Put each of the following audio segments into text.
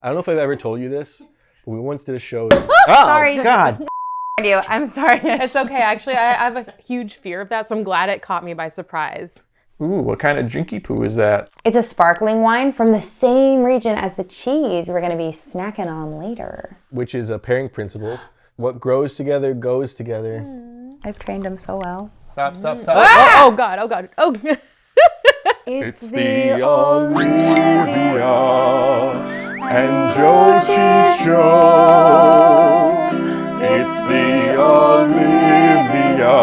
I don't know if I've ever told you this, but we once did a show. Sorry. God. I'm sorry. It's okay. Actually, I have a huge fear of that, so I'm glad it caught me by surprise. Ooh, what kind of junkie poo is that? It's a sparkling wine from the same region as the cheese we're going to be snacking on later. Which is a pairing principle. What grows together goes together. I've trained him so well. Stop. Oh God. Oh. It's the Olivia and Joe Cheese Show. It's the Olivia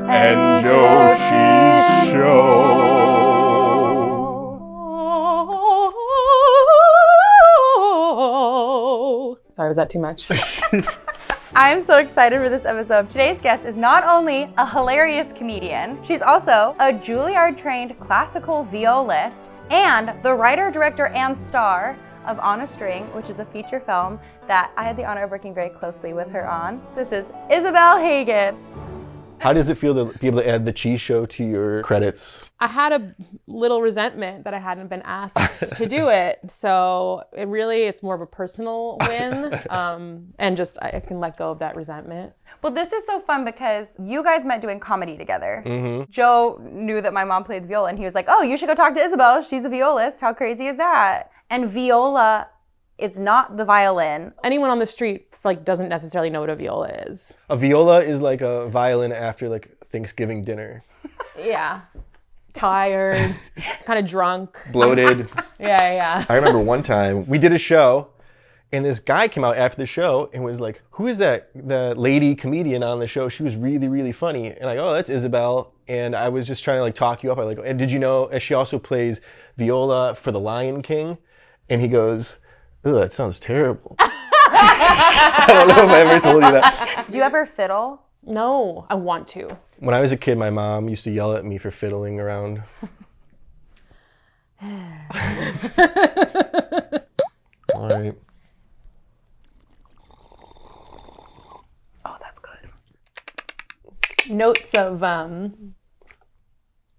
and Joe Cheese Show. Sorry, was that too much? I'm so excited for this episode. Today's guest is not only a hilarious comedian, she's also a Juilliard-trained classical violist and the writer, director, and star of On a String, which is a feature film that I had the honor of working very closely with her on. This is Isabel Hagen. How does it feel to be able to add the cheese show to your credits? I had a little resentment that I hadn't been asked to do it. So it's more of a personal win. And just I can let go of that resentment. Well, this is so fun because you guys met doing comedy together. Mm-hmm. Joe knew that my mom played the viola and he was like, oh, you should go talk to Isabel. She's a violist. How crazy is that? And viola is not the violin. Anyone on the street doesn't necessarily know what a viola is. A viola is like a violin after Thanksgiving dinner. Yeah. Tired, kind of drunk. Bloated. Yeah. I remember one time we did a show and this guy came out after the show and was like, who is that lady comedian on the show? She was really, really funny. And I go, oh, that's Isabel. And I was just trying to talk you up. And did you know she also plays viola for The Lion King? And he goes, oh, that sounds terrible. I don't know if I ever told you that. Did you ever fiddle? No, I want to. When I was a kid, my mom used to yell at me for fiddling around. All right. Oh, that's good. Notes of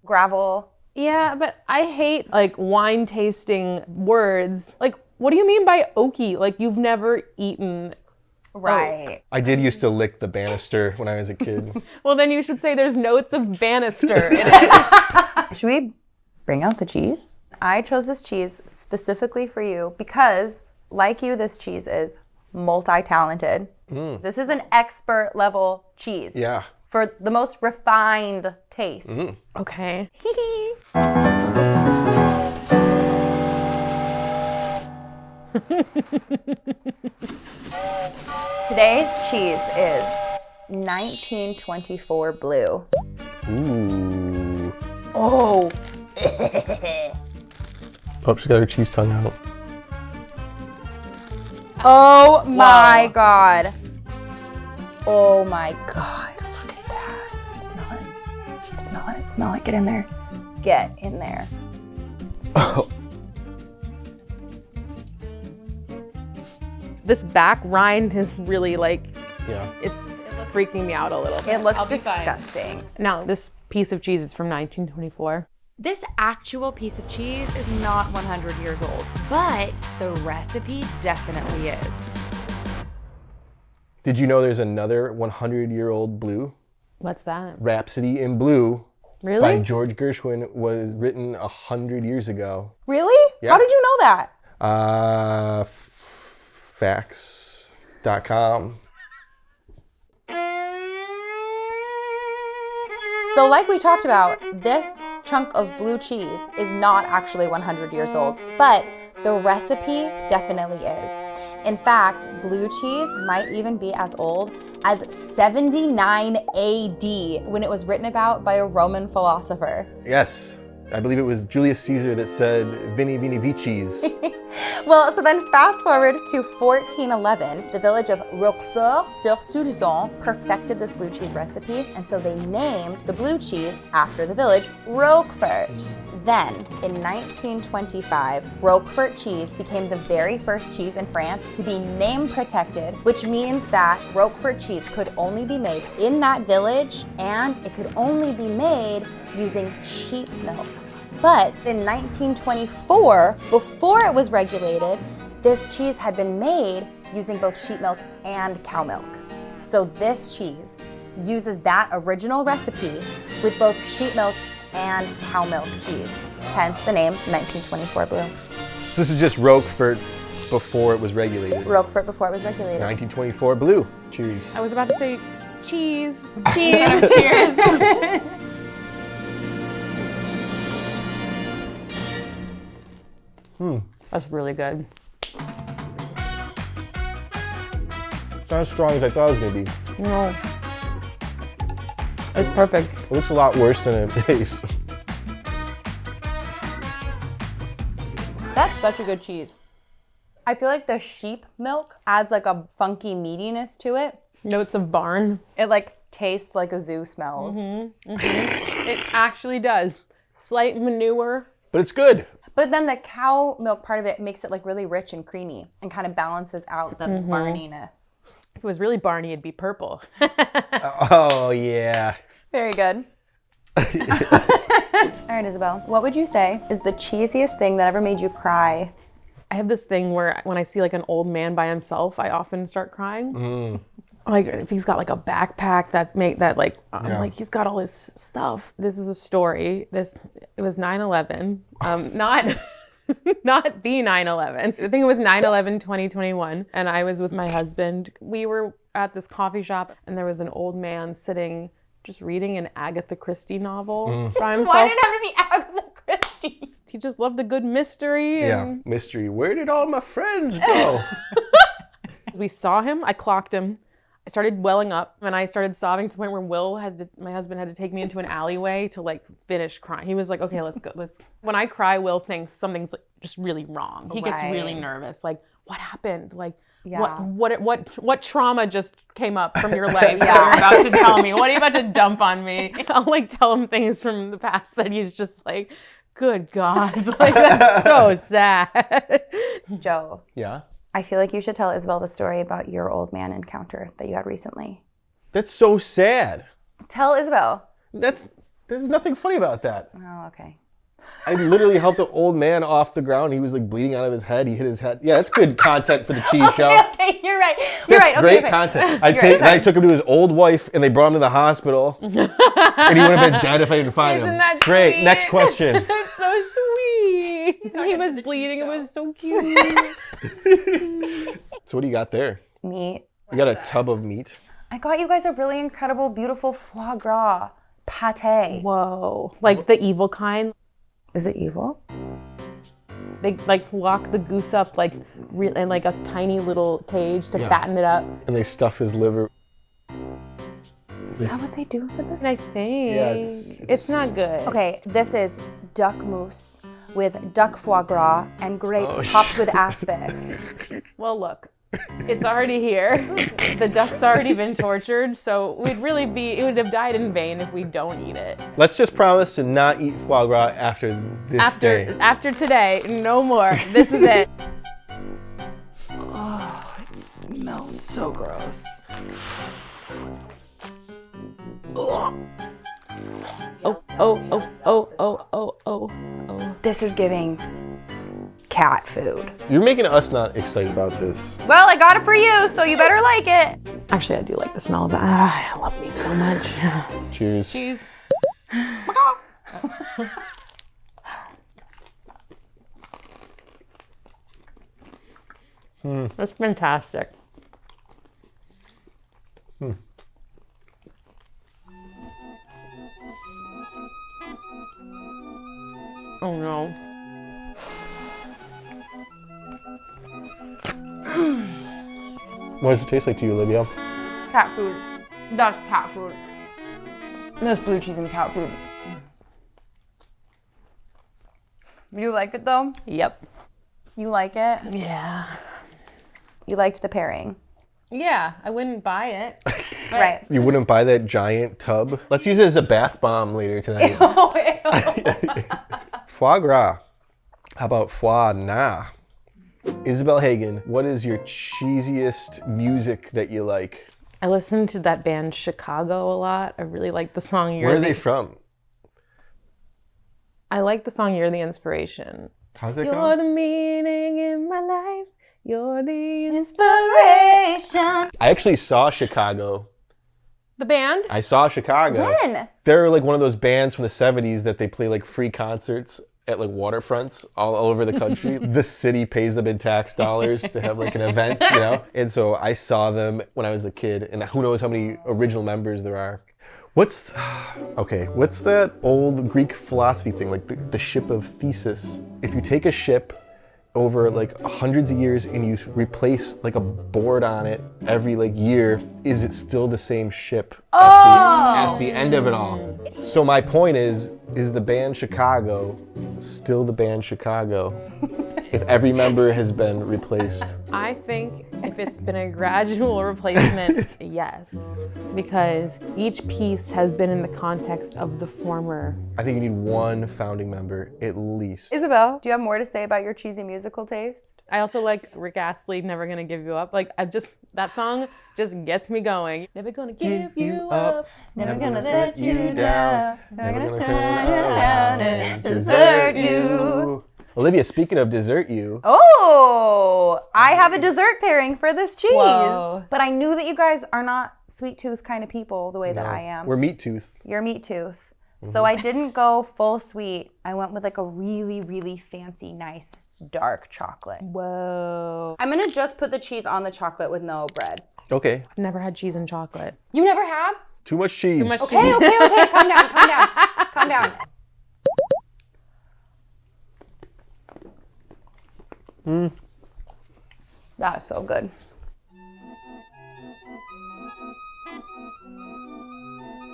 gravel. Yeah, but I hate wine tasting words. What do you mean by oaky? You've never eaten Right. oak. I did used to lick the banister when I was a kid. Well, then you should say there's notes of banister in it. Should we bring out the cheese? I chose this cheese specifically for you because, like you, this cheese is multi-talented. This is an expert level cheese. Yeah. For the most refined taste. Okay. Today's cheese is 1924 blue. Ooh. Oh. Oh, she's got her cheese tongue out. Oh my God. Oh my God. Look at that. Smell it. Smell it. Smell it. Get in there. Get in there. Oh. This back rind is really Yeah. it's freaking me out a little bit. It looks I'll be fine. disgusting. Now, this piece of cheese is from 1924. This actual piece of cheese is not 100 years old, but the recipe definitely is. Did you know there's another 100-year-old blue? What's that? Rhapsody in Blue Really? by George Gershwin was written 100 years ago. Really? Yeah. How did you know that? Facts.com. So like we talked about, this chunk of blue cheese is not actually 100 years old, but the recipe definitely is. In fact, blue cheese might even be as old as 79 AD when it was written about by a Roman philosopher. Yes. I believe it was Julius Caesar that said, Vini, Vini, Vicis. Well, so then fast forward to 1411, the village of Roquefort-sur-Soulzon perfected this blue cheese recipe, and so they named the blue cheese after the village, Roquefort. Then, in 1925, Roquefort cheese became the very first cheese in France to be name protected, which means that Roquefort cheese could only be made in that village, and it could only be made using sheep milk. But in 1924, before it was regulated, this cheese had been made using both sheep milk and cow milk. So this cheese uses that original recipe with both sheep milk and cow milk cheese. Hence the name 1924 Blue. So this is just Roquefort before it was regulated. Roquefort before it was regulated. 1924 Blue. Cheers. I was about to say cheese. Cheese. Cheers. That's really good. It's not as strong as I thought it was going to be. No. It's perfect. It looks a lot worse than it tastes. That's such a good cheese. I feel like the sheep milk adds like a funky meatiness to it. Notes of barn. It like tastes like a zoo smells. It actually does. Slight manure. But it's good. But then the cow milk part of it makes it like really rich and creamy and kind of balances out the barniness. If it was really Barney, it'd be purple. Oh, yeah. Very good. All right, Isabel. What would you say is the cheesiest thing that ever made you cry? I have this thing where when I see like an old man by himself, I often start crying. Like if he's got like a backpack I'm like, he's got all his stuff. This is a story. It was 9/11. Not the 9/11. I think it was 9/11 2021. And I was with my husband. We were at this coffee shop and there was an old man sitting just reading an Agatha Christie novel by himself. Why did it have to be Agatha Christie? He just loved a good mystery. Yeah, mystery. Where did all my friends go? We saw him. I clocked him. I started welling up and I started sobbing to the point where my husband had to take me into an alleyway to like finish crying. He was like, okay, let's go. When I cry, Will thinks something's like, just really wrong. He gets really nervous. Like, what happened? Like, what trauma just came up from your life that you're about to tell me? What are you about to dump on me? I'll like tell him things from the past that he's just like, good God, like that's so sad. Joe. Yeah? I feel like you should tell Isabel the story about your old man encounter that you had recently. That's so sad. Tell Isabel. There's nothing funny about that. Oh, okay. I literally helped an old man off the ground. He was like bleeding out of his head. He hit his head. Yeah, that's good content for the cheese show. Okay, you're right. You're right. Okay, great content. I took him to his old wife and they brought him to the hospital. And he would have been dead if I didn't find him. Isn't that great. sweet? Next question. That's so sweet. He was bleeding. It was so cute. So what do you got there? Meat. You got a tub of meat. I got you guys a really incredible, beautiful foie gras pate. Whoa. Like the evil kind. Is it evil? They like lock the goose up like in like a tiny little cage to fatten it up. And they stuff his liver. Is that what they do with this? I think. Yeah, it's not good. Okay, this is duck mousse with duck foie gras and grapes topped with aspic. Well, look. It's already here. The duck's already been tortured, so it would have died in vain if we don't eat it. Let's just promise to not eat foie gras after this day. After today, no more. This is it. Oh, it smells so gross. Oh. This is giving cat food. You're making us not excited about this. Well, I got it for you, so you better like it. Actually, I do like the smell of that. I love meat so much. Cheers. Cheese. That's fantastic. Oh no. What does it taste like to you, Olivia? Cat food. That's cat food. That's blue cheese and cat food. You like it though? Yep. You like it? Yeah. You liked the pairing. Yeah, I wouldn't buy it. Right. You wouldn't buy that giant tub? Let's use it as a bath bomb later tonight. Foie gras. How about foie gras? Isabel Hagen, what is your cheesiest music that you like? I listen to that band Chicago a lot. I really like the song Where are they from? I like the song You're the Inspiration. How's that You're go? the meaning in my life. You're the Inspiration. I actually saw Chicago. The band? I saw Chicago. When? They're like one of those bands from the 70s that they play like free concerts at like waterfronts all over the country. The city pays them in tax dollars to have like an event, you know? And so I saw them when I was a kid, and who knows how many original members there are. What's that old Greek philosophy thing, like the ship of Theseus? If you take a ship over like hundreds of years and you replace like a board on it every like year, is it still the same ship at the end of it all? So my point is the band Chicago still the band Chicago if every member has been replaced? I think if it's been a gradual replacement, yes. Because each piece has been in the context of the former. I think you need one founding member at least. Isabel, do you have more to say about your cheesy musical taste? I also like Rick Astley, Never Gonna Give You Up. Like, that song just gets me going. Never gonna give you up. Never gonna let you down. Never gonna turn around and desert you. Olivia, speaking of desert you. Oh, I have a dessert pairing for this cheese. Whoa. But I knew that you guys are not sweet tooth kind of people the way that I am. We're meat tooth. You're meat tooth. So I didn't go full sweet. I went with like a really, really fancy, nice, dark chocolate. Whoa. I'm gonna just put the cheese on the chocolate with no bread. Okay. I've never had cheese and chocolate. You never have? Too much cheese. Too much Okay. Calm down. Calm down. That is so good.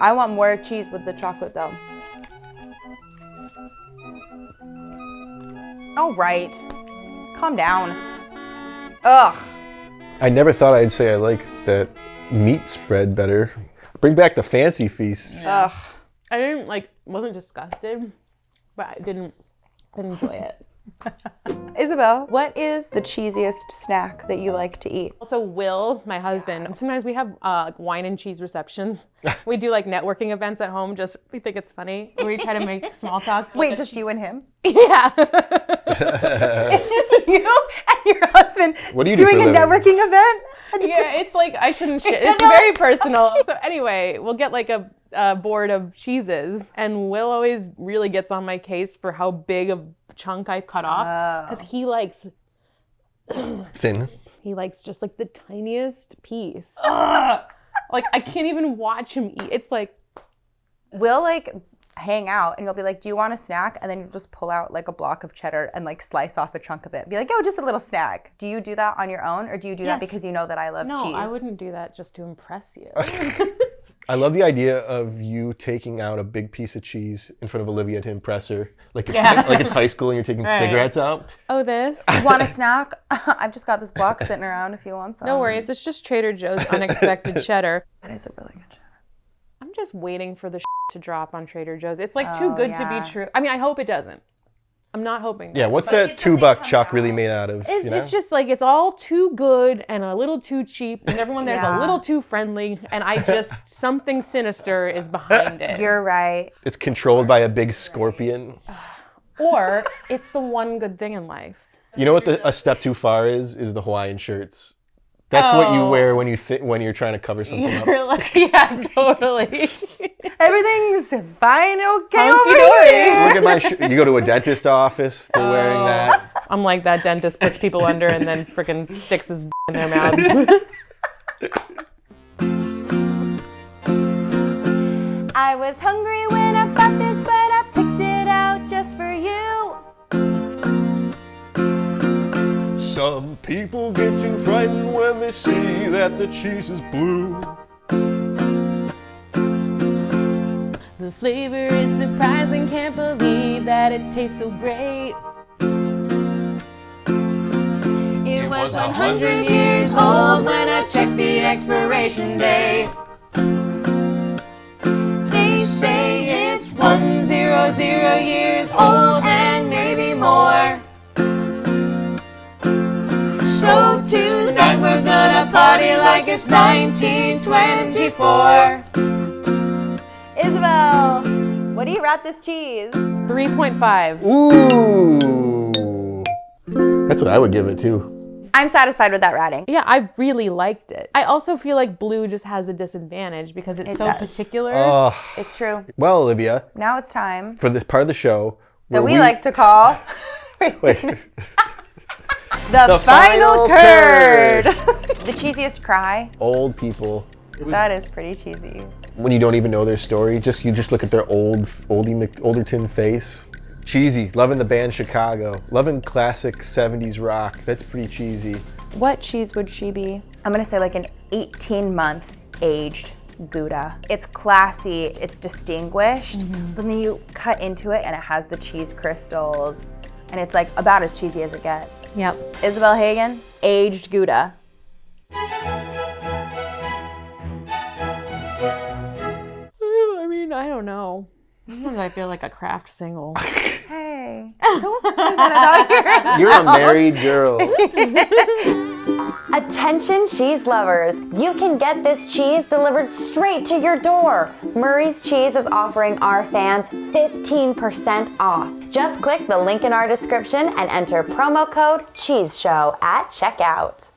I want more cheese with the chocolate though. All right. Calm down. Ugh. I never thought I'd say I like that meat spread better. Bring back the fancy feast. Ugh. I wasn't disgusted, but I didn't enjoy it. Isabel, what is the cheesiest snack that you like to eat? Also, Will, my husband, sometimes we have wine and cheese receptions. We do like networking events at home, we think it's funny. We try to make small talk. Wait, just you and him? Yeah. It's just you and your husband What do you do doing for a a living? networking event? Yeah, it's like, I shouldn't shit. It's very personal. So anyway, we'll get like a board of cheeses, and Will always really gets on my case for how big a chunk I cut off, because he likes Thin. He likes just like the tiniest piece. Like I can't even watch him eat. It's like We'll like hang out and you'll be like, do you want a snack? And then you just pull out like a block of cheddar and like slice off a chunk of it. Be like, oh, just a little snack. Do you do that on your own, or do you do that Yes. because you know that I love no, cheese? I wouldn't do that just to impress you. I love the idea of you taking out a big piece of cheese in front of Olivia to impress her. Like it's high school and you're taking cigarettes out. Oh, this? You want a snack? I've just got this block sitting around if you want some. No worries. It's just Trader Joe's unexpected cheddar. That is a really good cheddar. I'm just waiting for the to drop on Trader Joe's. It's like too good to yeah. be true. I mean, I hope it doesn't. I'm not hoping. Yeah, what's that $2 chuck really made out of? It's just like it's all too good and a little too cheap, and everyone there's a little too friendly, and I just something sinister is behind it. You're right. It's controlled by a big scorpion. Or it's the one good thing in life. You know what a step too far is the Hawaiian shirts. That's what you wear when you're trying to cover something up. You're like, yeah, totally. Everything's fine, okay Hunky over dory. here. Look at my shirt. You go to a dentist office, they're wearing that. I'm like that dentist puts people under and then freaking sticks his in their mouths. I was hungry when I bought this, but I picked it out just for you. Some people get too frightened when they see that the cheese is blue. The flavor is surprising, can't believe that it tastes so great. It was 100 years old when I checked the expiration date. They say it's 100 years old and maybe more. So tonight we're gonna party like it's 1924. Isabel, what do you rate this cheese? 3.5. Ooh. That's what I would give it too. I'm satisfied with that rating. Yeah, I really liked it. I also feel like blue just has a disadvantage because it's so particular. It's true. Well, Olivia, Now it's time for this part of the show that we like to call wait. the final final curd. The cheesiest cry. Old people. That is pretty cheesy. When you don't even know their story, you just look at their Olderton face. Cheesy. Loving the band Chicago. Loving classic 70s rock. That's pretty cheesy. What cheese would she be? I'm gonna say like an 18-month aged Gouda. It's classy, it's distinguished, but then you cut into it and it has the cheese crystals, and it's like about as cheesy as it gets. Yep. Isabel Hagen, aged Gouda. I mean, I don't know. Sometimes I feel like a craft single. Hey, don't say that about yours. You're a married girl. Attention cheese lovers, you can get this cheese delivered straight to your door. Murray's Cheese is offering our fans 15% off. Just click the link in our description and enter promo code CHEESESHOW at checkout.